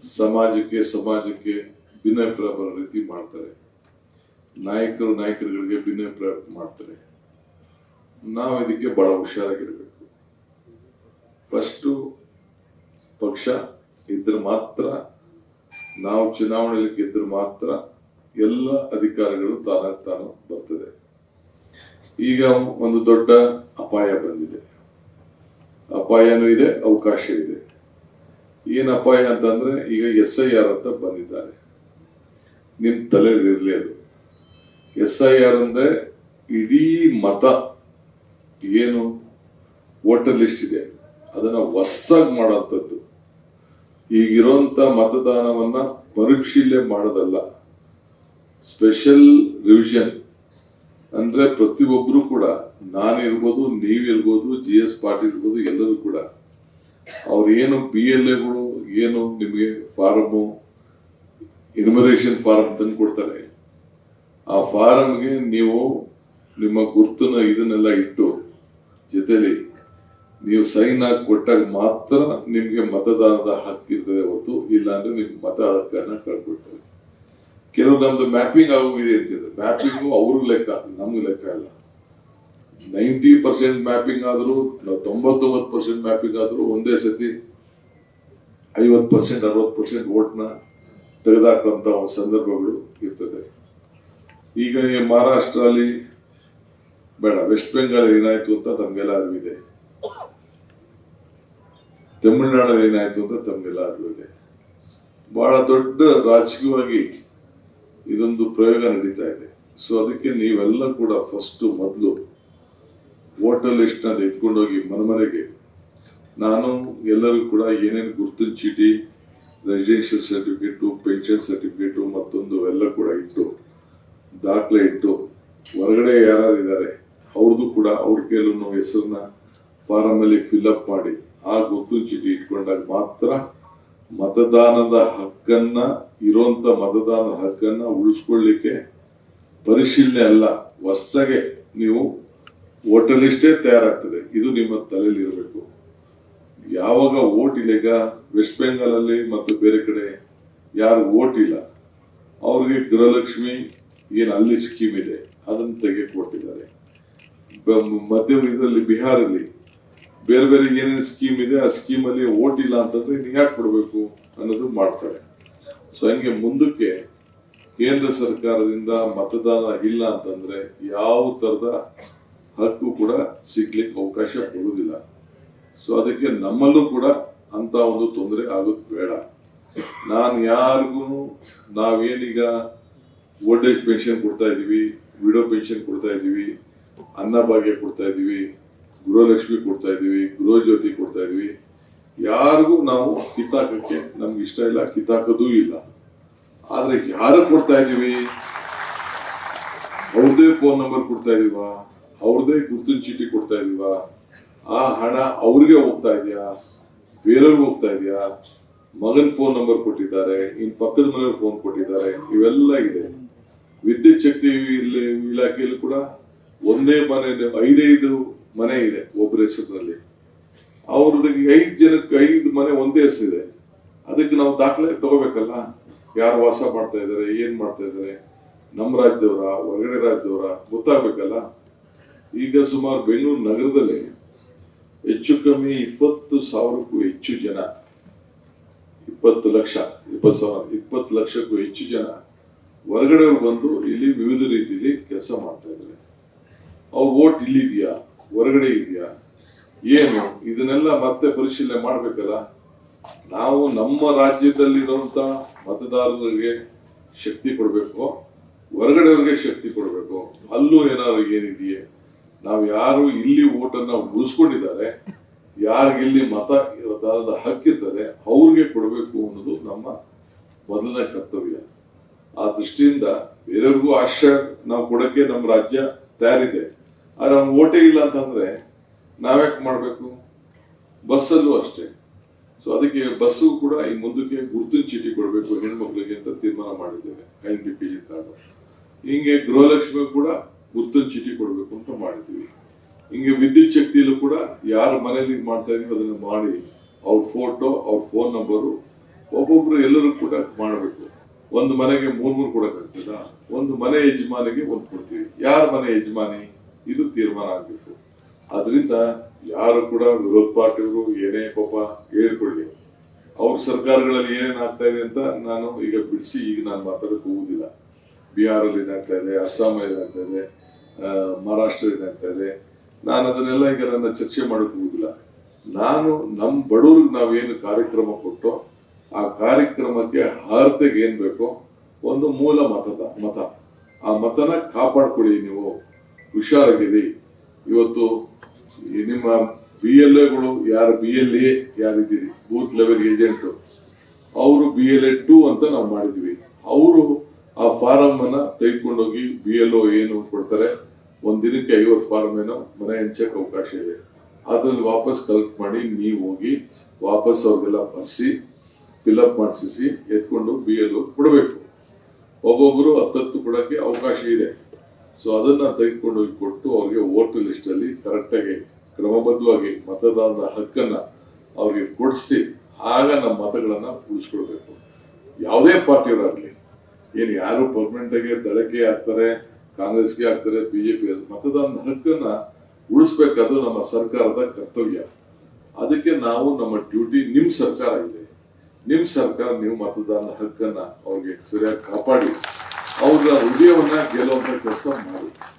ಸಮಾಜಕ್ಕೆ ಭಿನ್ನಾಭಿಪ್ರಾಯ ಬರೋ ರೀತಿ ಮಾಡ್ತಾರೆ. ನಾಯಕರುಗಳಿಗೆ ಭಿನ್ನಾಭಿಪ್ರಾಯ ಮಾಡ್ತಾರೆ. ನಾವು ಇದಕ್ಕೆ ಬಹಳ ಹುಷಾರಾಗಿರ್ಬೇಕು. ಫಸ್ಟ್ ಪಕ್ಷ ಇದ್ರೆ ಮಾತ್ರ, ನಾವು ಚುನಾವಣೆಯಲ್ಲಿ ಗೆದ್ರೆ ಮಾತ್ರ ಎಲ್ಲ ಅಧಿಕಾರಿಗಳು ತಾನು ಬರ್ತದೆ. ಈಗ ಒಂದು ದೊಡ್ಡ ಅಪಾಯ ಬಂದಿದೆ. ಅಪಾಯನೂ ಇದೆ, ಅವಕಾಶ ಇದೆ. ಏನ್ ಅಪಾಯ ಅಂತಂದ್ರೆ, ಈಗ SIR ಅಂತ ಬಂದಿದ್ದಾರೆ. ನಿಮ್ ತಲೆಯಲ್ಲಿ ಇರ್ಲಿ ಅದು. SIR ಅಂದ್ರೆ ಇಡೀ ಮತ ಏನು ವೋಟರ್ ಲಿಸ್ಟ್ ಇದೆ ಅದನ್ನ ಹೊಸದಾಗಿ ಮಾಡೋಂಥದ್ದು. ಈಗಿರುವಂತ ಮತದಾನವನ್ನ ಪರಿಶೀಲನೆ ಮಾಡೋದಲ್ಲ, ಸ್ಪೆಷಲ್ ರಿವಿಷನ್. ಅಂದ್ರೆ ಪ್ರತಿಯೊಬ್ರು ಕೂಡ, ನಾನಿರ್ಬೋದು, ನೀವಿರ್ಬೋದು, GS ಪಾಟೀಲ್ ಇರ್ಬೋದು, ಎಲ್ಲರೂ ಕೂಡ ಅವ್ರು ಏನು BLAಗಳು ಏನು ನಿಮಗೆ ಫಾರಮು, ಇನ್ವಿಟೇಷನ್ ಫಾರಂ ತಂದು ಕೊಡ್ತಾರೆ. ಆ ಫಾರಂಗೆ ನೀವು ನಿಮ್ಮ ಗುರ್ತನ ಇದನ್ನೆಲ್ಲ ಇಟ್ಟು ಜೊತೆಲಿ ನೀವು ಸೈನ್ ಹಾಕಿ ಕೊಟ್ಟಾಗ ಮಾತ್ರ ನಿಮ್ಗೆ ಮತದಾನದ ಹಕ್ಕು ಇರ್ತದೆ ಹೊರತು ಇಲ್ಲ ಅಂದ್ರೆ ನಿಮ್ ಮತ ಹಕ್ಕನ್ನ ಕಳ್ಕೊಳ್ತಾರೆ. ಕೆಲವು ನಮ್ದು ಮ್ಯಾಪಿಂಗ್ ಆಗೋಗಿದೆ ಅಂತಿದೆ. ಮ್ಯಾಪಿಂಗು ಅವ್ರಿಗೆ ಲೆಕ್ಕ, ನಮ್ಗೆ ಲೆಕ್ಕ ಇಲ್ಲ. 90% ಮ್ಯಾಪಿಂಗ್ ಆದ್ರೂ, 99% ಮ್ಯಾಪಿಂಗ್ ಆದ್ರೂ ಒಂದೇ ಸತಿ 50% 60% ವೋಟ್ನ ತೆಗೆದಾಕುವಂತ ಒಂದು ಸಂದರ್ಭಗಳು ಇರ್ತದೆ. ಈಗ ಮಹಾರಾಷ್ಟ್ರ ಅಲ್ಲಿ ಬೇಡ, ವೆಸ್ಟ್ ಬೆಂಗಾಲ್ ಏನಾಯ್ತು ಅಂತ ತಮ್ಗೆಲ್ಲ ಅರಿವಿದೆ. ತಮಿಳುನಾಡಲ್ಲಿ ಏನಾಯ್ತು ಅಂತ ತಮ್ಗೆಲ್ಲ ಅರಿವಿದೆ. ಬಹಳ ದೊಡ್ಡ ರಾಜಕೀಯವಾಗಿ ಇದೊಂದು ಪ್ರಯೋಗ ನಡೀತಾ ಇದೆ. ಸೊ ಅದಕ್ಕೆ ನೀವೆಲ್ಲ ಕೂಡ ಫಸ್ಟ್ ಮೊದಲು ವೋಟರ್ ಲಿಸ್ಟ್ ನ ಎತ್ಕೊಂಡೋಗಿ ಮನೆಗೆ, ನಾನು ಎಲ್ಲರಿಗೂ ಕೂಡ ಏನೇನು ಗುರುತಿನ ಚೀಟಿ, ರೆಸಿಡೆನ್ಷಿಯಲ್ ಸರ್ಟಿಫಿಕೇಟು, ಪೆನ್ಷನ್ ಸರ್ಟಿಫಿಕೇಟು ಮತ್ತೊಂದು ಎಲ್ಲ ಕೂಡ ಇಟ್ಟು, ದಾಖಲೆ ಇಟ್ಟು, ಹೊರಗಡೆ ಯಾರು ಇದ್ದಾರೆ ಅವ್ರದ್ದು ಕೂಡ ಅವ್ರ ಕೈಲೂ ಹೆಸರನ್ನ ಫಾರಂ ಅಲ್ಲಿ ಫಿಲ್ಅಪ್ ಮಾಡಿ ಆ ಗುರುತಿನ ಚೀಟಿ ಇಟ್ಕೊಂಡಾಗ ಮಾತ್ರ ಮತದಾನದ ಹಕ್ಕನ್ನ, ಇರುವಂತ ಮತದಾನದ ಹಕ್ಕನ್ನ ಉಳಿಸ್ಕೊಳ್ಳಿಕ್ಕೆ ಪರಿಶೀಲನೆ ಅಲ್ಲ, ಹೊಸಗೆ ನೀವು ವೋಟರ್ ಲಿಸ್ಟೇ ತಯಾರಾಗ್ತದೆ. ಇದು ನಿಮ್ಮ ತಲೆಯಲ್ಲಿ ಇರಬೇಕು. ಯಾವಾಗ ವೋಟ್ ಇಲ್ಲ, ಈಗ ವೆಸ್ಟ್ ಬೆಂಗಾಲ್ ಅಲ್ಲಿ ಮತ್ತು ಬೇರೆ ಕಡೆ ಯಾರು ವೋಟ್ ಇಲ್ಲ ಅವ್ರಿಗೆ ಗೃಹಲಕ್ಷ್ಮಿ ಏನ್ ಅಲ್ಲಿ ಸ್ಕೀಮ್ ಇದೆ ಅದನ್ನು ತೆಗೆದು ಕೊಟ್ಟಿದ್ದಾರೆ. ಮಧ್ಯದಲ್ಲಿ ಬಿಹಾರಲ್ಲಿ ಬೇರೆ ಬೇರೆ ಏನೇನು ಸ್ಕೀಮ್ ಇದೆ, ಆ ಸ್ಕೀಮ್ ಅಲ್ಲಿ ವೋಟ್ ಇಲ್ಲ ಅಂತಂದ್ರೆ ನೀವು ಯಾಕೆ ಕೊಡ್ಬೇಕು ಅನ್ನೋದು ಮಾಡ್ತಾರೆ. ಸೊ ಹಂಗೆ ಮುಂದಕ್ಕೆ ಕೇಂದ್ರ ಸರ್ಕಾರದಿಂದ ಮತದಾನ ಇಲ್ಲ ಅಂತಂದ್ರೆ ಯಾವ ತರದ ಹಕ್ಕು ಕೂಡ ಸಿಗ್ಲಿಕ್ಕೆ ಅವಕಾಶ ಕೊಡುವುದಿಲ್ಲ. ಸೊ ಅದಕ್ಕೆ ನಮ್ಮಲ್ಲೂ ಕೂಡ ಅಂತ ಒಂದು ತೊಂದರೆ ಆಗೋದು ಬೇಡ. ನಾನು ಯಾರಿಗೂ, ನಾವೇನೀಗ ಓಲ್ಡ್ ಏಜ್ ಪೆನ್ಷನ್ ಕೊಡ್ತಾ ಇದೀವಿ, ವಿಡೋ ಪೆನ್ಷನ್ ಕೊಡ್ತಾ ಇದೀವಿ, ಅನ್ನಭಾಗ್ಯ ಕೊಡ್ತಾ ಇದೀವಿ, ಗೃಹಲಕ್ಷ್ಮಿ ಕೊಡ್ತಾ ಇದೀವಿ, ಗೃಹ ಜ್ಯೋತಿ ಕೊಡ್ತಾ ಇದೀವಿ, ಯಾರಿಗೂ ನಾವು ಕಿತ್ತಾಕಕ್ಕೆ ನಮ್ಗೆ ಇಷ್ಟ ಇಲ್ಲ, ಕಿತ್ತಾಕೋದೂ ಇಲ್ಲ. ಆದ್ರೆ ಯಾರು ಕೊಡ್ತಾ ಇದೀವಿ, ಅವ್ರದೇ ಫೋನ್ ನಂಬರ್ ಕೊಡ್ತಾ ಇದೀವ, ಅವ್ರದೇ ಗುರುತಿನ ಚೀಟಿ ಕೊಡ್ತಾ ಇದೀವ, ಆ ಹಣ ಅವ್ರಿಗೆ ಹೋಗ್ತಾ ಇದೆಯಾ, ಬೇರೆಯವ್ರಿಗೆ ಹೋಗ್ತಾ ಇದೆಯಾ, ಮಗನ್ ಫೋನ್ ನಂಬರ್ ಕೊಟ್ಟಿದ್ದಾರೆ, ಇನ್ ಪಕ್ಕದ ಮನೆಯವ್ರ ಫೋನ್ ಕೊಟ್ಟಿದ್ದಾರೆ, ಇವೆಲ್ಲ ಇದೆ. ವಿದ್ಯುತ್ ಶಕ್ತಿ ಇಲಾಖೆಯಲ್ಲಿ ಕೂಡ ಒಂದೇ ಮನೆ 5 ಮನೆ ಇದೆ ಒಬ್ಬರ ಹೆಸರಿನಲ್ಲಿ. ಅವ್ರದ್ದು 5 ಜನಕ್ಕೆ 5 ಮನೆ ಒಂದೇ ಹೆಸರಿದೆ. ಅದಕ್ಕೆ ನಾವು ದಾಖಲೆ ತಗೋಬೇಕಲ್ಲ, ಯಾರು ವಾಸ ಮಾಡ್ತಾ ಇದಾರೆ, ಏನ್ ಮಾಡ್ತಾ ಇದಾರೆ, ನಮ್ಮ ರಾಜ್ಯದವರ, ಹೊರಗಡೆ ರಾಜ್ಯದವರ ಗೊತ್ತಾಗ್ಬೇಕಲ್ಲ. ಈಗ ಸುಮಾರು ಬೆಂಗಳೂರು ನಗರದಲ್ಲಿ ಹೆಚ್ಚು ಕಮ್ಮಿ 20,000ಕ್ಕೂ ಹೆಚ್ಚು ಜನ, 20 ಲಕ್ಷಕ್ಕೂ ಹೆಚ್ಚು ಜನ ಹೊರಗಡೆ ಬಂದು ಇಲ್ಲಿ ವಿವಿಧ ರೀತಿಯಲ್ಲಿ ಕೆಲಸ ಮಾಡ್ತಾ ಇದ್ದಾರೆ. ಅವ್ರ ವೋಟ್ ಇಲ್ಲಿದೆಯಾ, ಹೊರಗಡೆ ಇದೆಯಾ, ಏನು, ಇದನ್ನೆಲ್ಲ ಮತ್ತೆ ಪರಿಶೀಲನೆ ಮಾಡ್ಬೇಕಲ್ಲ. ನಾವು ನಮ್ಮ ರಾಜ್ಯದಲ್ಲಿರುವಂತ ಮತದಾರರಿಗೆ ಶಕ್ತಿ ಕೊಡ್ಬೇಕು, ಹೊರಗಡೆಯವ್ರಿಗೆ ಶಕ್ತಿ ಕೊಡ್ಬೇಕು. ಅಲ್ಲೂ ಏನಾದ್ರು ಏನಿದೆಯೇ, ನಾವು ಯಾರು ಇಲ್ಲಿ ವೋಟನ್ನ ಉಳಿಸ್ಕೊಂಡಿದ್ದಾರೆ, ಯಾರಿಗಿಲ್ಲಿ ಮತದಾನದ ಹಕ್ಕಿರ್ತದೆ ಅವ್ರಿಗೆ ಕೊಡಬೇಕು ಅನ್ನೋದು ನಮ್ಮ ಮೊದಲನೇ ಕರ್ತವ್ಯ. ಆ ದೃಷ್ಟಿಯಿಂದ ಬೇರೆಯವ್ರಿಗೂ ಆಶ್ರಯ ನಾವು ಕೊಡಕ್ಕೆ ನಮ್ಮ ರಾಜ್ಯ ತಯಾರಿದೆ. ಆದ್ರೆ ಅವ್ನು ಓಟೇ ಇಲ್ಲ ಅಂತಂದ್ರೆ ನಾವ್ಯಾಕೆ ಮಾಡ್ಬೇಕು? ಬಸ್ಸಲ್ಲೂ ಅಷ್ಟೇ. ಸೊ ಅದಕ್ಕೆ ಬಸ್ಸು ಕೂಡ ಈ ಮುಂದಕ್ಕೆ ಗುರುತಿನ ಚೀಟಿ ಕೊಡಬೇಕು ಹೆಣ್ಮಕ್ಳಿಗೆ ಅಂತ ತೀರ್ಮಾನ ಮಾಡಿದ್ದೇವೆ, ಐಡೆಂಟಿಫಿಕೇಶನ್ ಕಾರ್ಡ್. ಹಿಂಗೆ ಗೃಹಲಕ್ಷ್ಮಿ ಕೂಡ ಗುರುತಿನ ಚೀಟಿ ಕೊಡಬೇಕು ಅಂತ ಮಾಡಿದ್ವಿ. ಹಿಂಗೆ ವಿದ್ಯುತ್ ಶಕ್ತಿಯಲ್ಲೂ ಕೂಡ ಯಾರ ಮನೇಲಿ ಮಾಡ್ತಾ ಇದೀವಿ ಅದನ್ನ ಮಾಡಿ ಅವ್ರ ಫೋಟೋ, ಅವ್ರ ಫೋನ್ ನಂಬರು ಒಬ್ಬೊಬ್ರು ಎಲ್ಲರೂ ಕೂಡ ಮಾಡಬೇಕು. ಒಂದು ಮನೆಗೆ ಮೂರ್ ಕೊಡಕ್ಕಾಗ್ತದ? ಒಂದು ಮನೆ ಯಜಮಾನಿಗೆ ಒಂದು ಕೊಡ್ತೀವಿ. ಯಾರ ಮನೆ ಯಜಮಾನಿ ಇದು ತೀರ್ಮಾನ ಆಗ್ಬೇಕು. ಆದ್ರಿಂದ ಯಾರು ಕೂಡ ವಿರೋಧ ಪಾರ್ಟಿಯವರು ಏನೇ ಪಾಪ ಹೇಳ್ಕೊಳ್ಳಿ, ಅವ್ರ ಸರ್ಕಾರಗಳಲ್ಲಿ ಏನೇನ್ ಆಗ್ತಾ ಇದೆ ಅಂತ ನಾನು ಈಗ ಬಿಡಿಸಿ ಈಗ ನಾನು ಮಾತಾಡಕ್ ಹೋಗುದಿಲ್ಲ. ಬಿಹಾರ್ ಅಲ್ಲಿ ಏನಾಗ್ತಾ ಇದೆ, ಅಸ್ಸಾಂ ಏನಾಗ್ತಾ ಇದೆ, ಮಹಾರಾಷ್ಟ್ರ ಏನಾಗ್ತಾ ಇದೆ, ನಾನು ಅದನ್ನೆಲ್ಲ ಈಗ ನನ್ನ ಚರ್ಚೆ ಮಾಡಕ್ ಹೋಗುದಿಲ್ಲ. ನಾನು ನಮ್ಮ ಬಡವ್ರಿಗೆ ನಾವೇನು ಕಾರ್ಯಕ್ರಮ ಕೊಟ್ಟು ಆ ಕಾರ್ಯಕ್ರಮಕ್ಕೆ ಅರ್ಹತೆಗೆ ಏನ್ ಬೇಕೋ ಒಂದು ಮೂಲ ಮತ, ಆ ಮತನ ಕಾಪಾಡ್ಕೊಳ್ಳಿ. ನೀವು ಹುಷಾರಾಗಿರಿ. ಇವತ್ತು ನಿಮ್ಮ BLAಗಳು ಯಾರು BLA ಯಾರಿದ್ದೀರಿ, ಬೂತ್ ಲೆವೆಲ್ ಏಜೆಂಟ್, ಅವರು BLA2 ಅಂತ ನಾವು ಮಾಡಿದ್ವಿ. ಅವರು ಆ ಫಾರಂ ಅನ್ನ ತೆಗೆದುಕೊಂಡೋಗಿ BLO ಏನು ಕೊಡ್ತಾರೆ, ಒಂದ್ ದಿನಕ್ಕೆ 50 ಫಾರಂ ಏನೋ ಮನೆ ಹಂಚಕ್ಕೆ ಅವಕಾಶ ಇದೆ. ಅದ್ರಲ್ಲಿ ವಾಪಸ್ ಕಲೆಕ್ಟ್ ಮಾಡಿ ನೀವು ಹೋಗಿ ವಾಪಸ್ ಅವ್ರಿಗೆಲ್ಲ ಬರ್ಸಿ ಫಿಲ್ಅಪ್ ಮಾಡಿಸಿ ಎತ್ಕೊಂಡು BLO ಕೊಡಬೇಕು. ಒಬ್ಬೊಬ್ರು 10 ಕೊಡಕ್ಕೆ ಅವಕಾಶ ಇದೆ. ಸೊ ಅದನ್ನ ತೆಗೆದುಕೊಂಡು ಹೋಗಿ ಕೊಟ್ಟು ಅವ್ರಿಗೆ ವೋಟರ್ ಲಿಸ್ಟ್ ಅಲ್ಲಿ ಕರೆಕ್ಟ್ ಆಗಿ ಕ್ರಮಬದ್ಧವಾಗಿ ಮತದಾನದ ಹಕ್ಕನ್ನ ಅವ್ರಿಗೆ ಕೊಡಿಸಿ ಆಗ ನಮ್ಮ ಮತಗಳನ್ನ ಉಳಿಸ್ಕೊಳ್ಬೇಕು. ಯಾವುದೇ ಪಾರ್ಟಿಯವರಾಗ್ಲಿ, ಏನ್ ಯಾರು ಪರ್ಮನೆಂಟ್ ಆಗಿ ದಳಕ್ಕೆ ಆಗ್ತಾರೆ, ಕಾಂಗ್ರೆಸ್ಗೆ ಆಗ್ತಾರೆ, BJP ಮತದಾನದ ಹಕ್ಕನ್ನ ಉಳಿಸ್ಬೇಕಾದ್ರು ನಮ್ಮ ಸರ್ಕಾರದ ಕರ್ತವ್ಯ. ಅದಕ್ಕೆ ನಾವು ನಮ್ಮ ಡ್ಯೂಟಿ, ನಿಮ್ ಸರ್ಕಾರ ಇದೆ, ನಿಮ್ ಸರ್ಕಾರ ನೀವು ಮತದಾನದ ಹಕ್ಕನ್ನ ಅವ್ರಿಗೆ ಸರಿಯಾಗಿ ಕಾಪಾಡಿ ಅವ್ರ ಹೃದಯವನ್ನ ಗೆಲ್ಲುವಂತ ಕೆಲಸ ಮಾಡಿ.